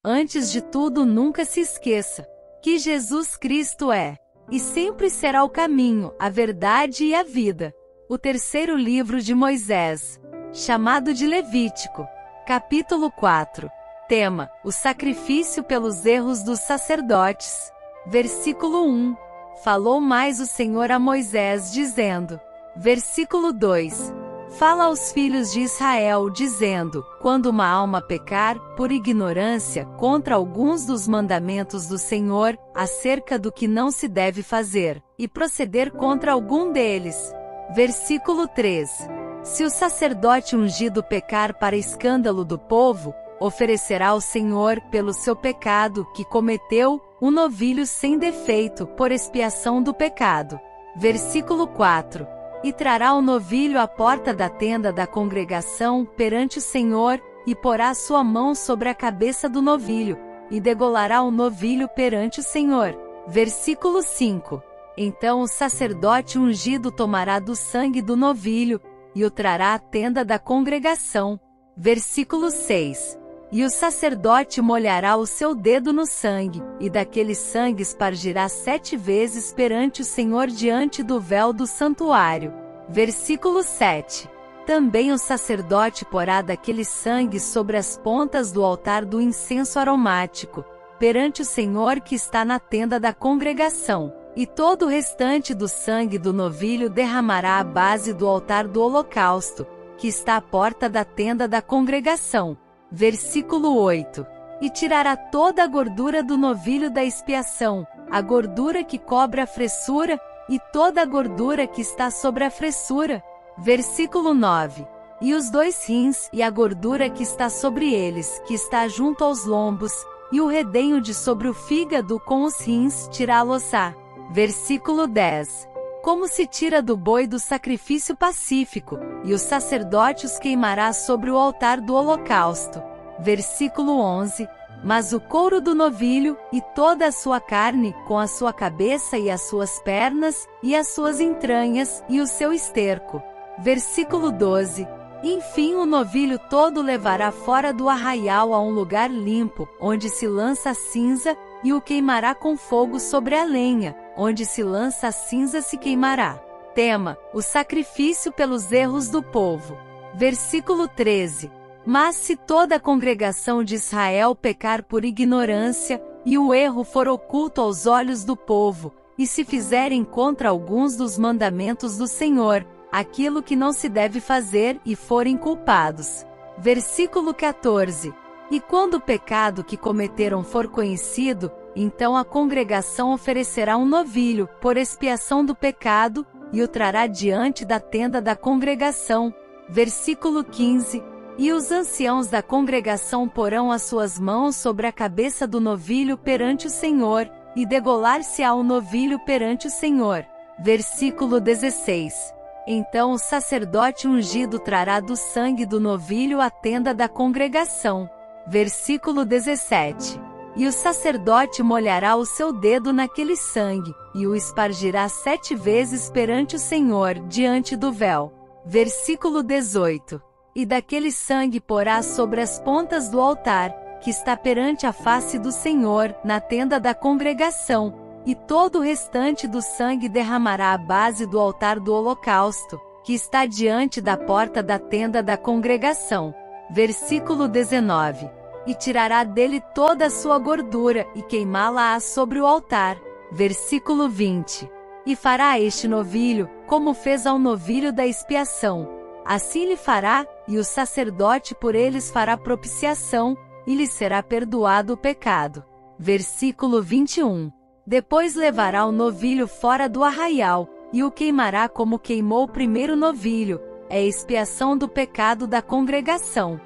Antes de tudo, nunca se esqueça que Jesus Cristo é e sempre será o caminho, a verdade e a vida. O terceiro livro de Moisés, chamado de Levítico, capítulo 4. Tema: o sacrifício pelos erros dos sacerdotes. Versículo 1. Falou mais o Senhor a Moisés, dizendo. Versículo 2. Fala aos filhos de Israel, dizendo: quando uma alma pecar, por ignorância, contra alguns dos mandamentos do Senhor, acerca do que não se deve fazer, e proceder contra algum deles. Versículo 3. Se o sacerdote ungido pecar para escândalo do povo, oferecerá ao Senhor, pelo seu pecado que cometeu, um novilho sem defeito, por expiação do pecado. Versículo 4. E trará o novilho à porta da tenda da congregação, perante o Senhor, e porá sua mão sobre a cabeça do novilho, e degolará o novilho perante o Senhor. Versículo 5. Então o sacerdote ungido tomará do sangue do novilho, e o trará à tenda da congregação. Versículo 6. E o sacerdote molhará o seu dedo no sangue, e daquele sangue espargirá 7 vezes perante o Senhor diante do véu do santuário. Versículo 7. Também o sacerdote porá daquele sangue sobre as pontas do altar do incenso aromático, perante o Senhor que está na tenda da congregação. E todo o restante do sangue do novilho derramará à base do altar do holocausto, que está à porta da tenda da congregação. Versículo 8. E tirará toda a gordura do novilho da expiação, a gordura que cobre a fressura, e toda a gordura que está sobre a fressura. Versículo 9. E os 2 rins, e a gordura que está sobre eles, que está junto aos lombos, e o redenho de sobre o fígado com os rins, tirá-los-á. Versículo 10. Como se tira do boi do sacrifício pacífico, e o sacerdote os queimará sobre o altar do holocausto. Versículo 11. Mas o couro do novilho, e toda a sua carne, com a sua cabeça e as suas pernas, e as suas entranhas, e o seu esterco. Versículo 12. Enfim o novilho todo levará fora do arraial a um lugar limpo, onde se lança a cinza, e o queimará com fogo sobre a lenha, onde se lança a cinza se queimará. Tema: o sacrifício pelos erros do povo. Versículo 13. Mas se toda a congregação de Israel pecar por ignorância, e o erro for oculto aos olhos do povo, e se fizerem contra alguns dos mandamentos do Senhor, aquilo que não se deve fazer, e forem culpados. Versículo 14. E quando o pecado que cometeram for conhecido, então a congregação oferecerá um novilho, por expiação do pecado, e o trará diante da tenda da congregação. Versículo 15. E os anciãos da congregação porão as suas mãos sobre a cabeça do novilho perante o Senhor, e degolar-se-á o novilho perante o Senhor. Versículo 16. Então o sacerdote ungido trará do sangue do novilho à tenda da congregação. Versículo 17. E o sacerdote molhará o seu dedo naquele sangue, e o espargirá 7 vezes perante o Senhor, diante do véu. Versículo 18. E daquele sangue porá sobre as pontas do altar, que está perante a face do Senhor, na tenda da congregação, e todo o restante do sangue derramará à base do altar do holocausto, que está diante da porta da tenda da congregação. Versículo 19. E tirará dele toda a sua gordura, e queimá-la-á sobre o altar. Versículo 20. E fará este novilho, como fez ao novilho da expiação. Assim lhe fará, e o sacerdote por eles fará propiciação, e lhe será perdoado o pecado. Versículo 21. Depois levará o novilho fora do arraial, e o queimará como queimou o primeiro novilho, é expiação do pecado da congregação.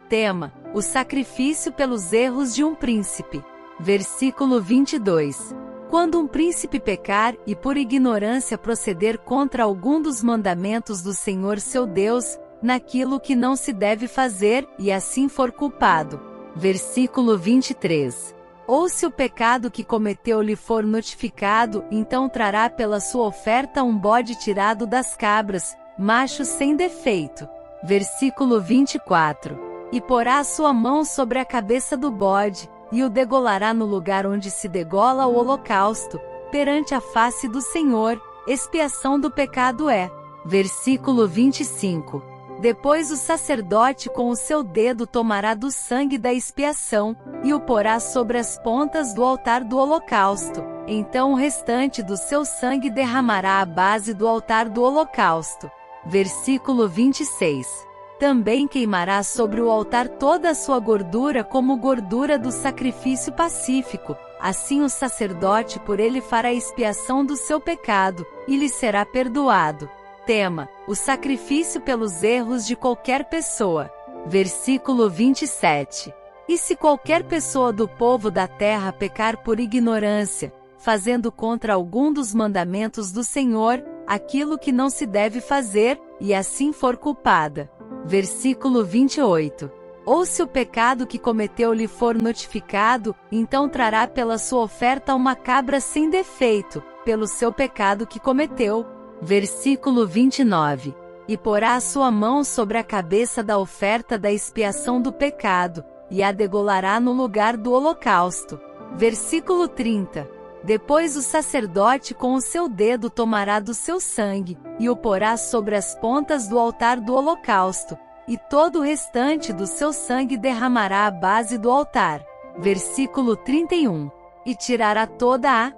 Tema: o sacrifício pelos erros de um príncipe. Versículo 22. Quando um príncipe pecar, e por ignorância proceder contra algum dos mandamentos do Senhor seu Deus, naquilo que não se deve fazer, e assim for culpado. Versículo 23. Ou se o pecado que cometeu lhe for notificado, então trará pela sua oferta um bode tirado das cabras, macho sem defeito. Versículo 24. E porá a sua mão sobre a cabeça do bode, e o degolará no lugar onde se degola o holocausto, perante a face do Senhor, expiação do pecado é. Versículo 25. Depois o sacerdote com o seu dedo tomará do sangue da expiação, e o porá sobre as pontas do altar do holocausto. Então o restante do seu sangue derramará à base do altar do holocausto. Versículo 26. Também queimará sobre o altar toda a sua gordura como gordura do sacrifício pacífico. Assim o sacerdote por ele fará expiação do seu pecado, e lhe será perdoado. Tema: o sacrifício pelos erros de qualquer pessoa. Versículo 27. E se qualquer pessoa do povo da terra pecar por ignorância, fazendo contra algum dos mandamentos do Senhor, aquilo que não se deve fazer, e assim for culpada. Versículo 28. Ou se o pecado que cometeu lhe for notificado, então trará pela sua oferta uma cabra sem defeito, pelo seu pecado que cometeu. Versículo 29. E porá a sua mão sobre a cabeça da oferta da expiação do pecado, e a degolará no lugar do holocausto. Versículo 30. Depois o sacerdote com o seu dedo tomará do seu sangue, e o porá sobre as pontas do altar do holocausto, e todo o restante do seu sangue derramará à base do altar. Versículo 31. E tirará toda a